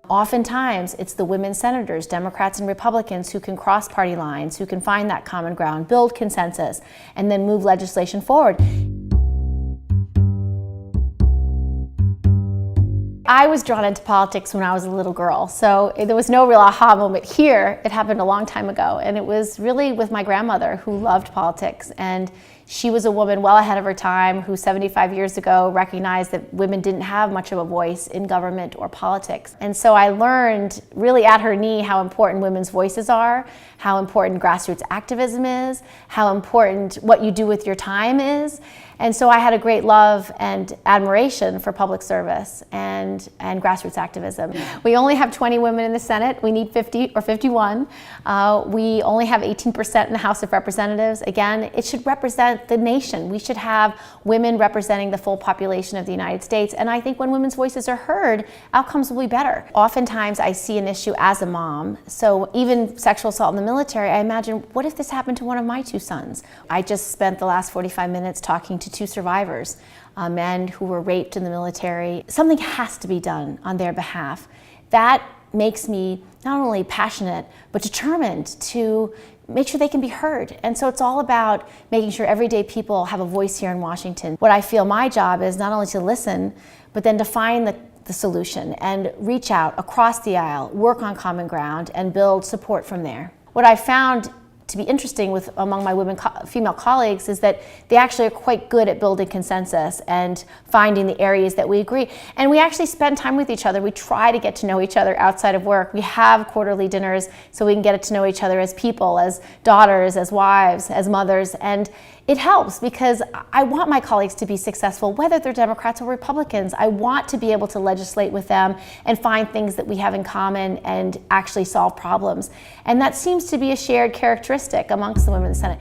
Oftentimes, it's the women senators, Democrats and Republicans, who can cross party lines, who can find that common ground, build consensus, and then move legislation forward. I was drawn into politics when I was a little girl, so there was no real aha moment here. It happened a long time ago, and it was really with my grandmother, who loved politics. And she was a woman well ahead of her time who 75 years ago recognized that women didn't have much of a voice in government or politics. And so I learned really at her knee how important women's voices are, how important grassroots activism is, how important what you do with your time is. And so I had a great love and admiration for public service and grassroots activism. We only have 20 women in the Senate. We need 50 or 51. We only have 18% in the House of Representatives. Again, it should represent the nation. We should have women representing the full population of the United States. And I think when women's voices are heard, outcomes will be better. Oftentimes I see an issue as a mom. So even sexual assault in the military, I imagine, what if this happened to one of my two sons? I just spent the last 45 minutes talking to two survivors, men who were raped in the military. Something has to be done on their behalf. That makes me not only passionate, but determined to make sure they can be heard. And so it's all about making sure everyday people have a voice here in Washington. What I feel my job is not only to listen, but then to find the solution and reach out across the aisle, work on common ground, and build support from there. What I found to be interesting among my female colleagues is that they actually are quite good at building consensus and finding the areas that we agree. And we actually spend time with each other. We try to get to know each other outside of work. We have quarterly dinners so we can get to know each other as people, as daughters, as wives, as mothers. And it helps because I want my colleagues to be successful, whether they're Democrats or Republicans. I want to be able to legislate with them and find things that we have in common and actually solve problems. And that seems to be a shared characteristic amongst the women in the Senate.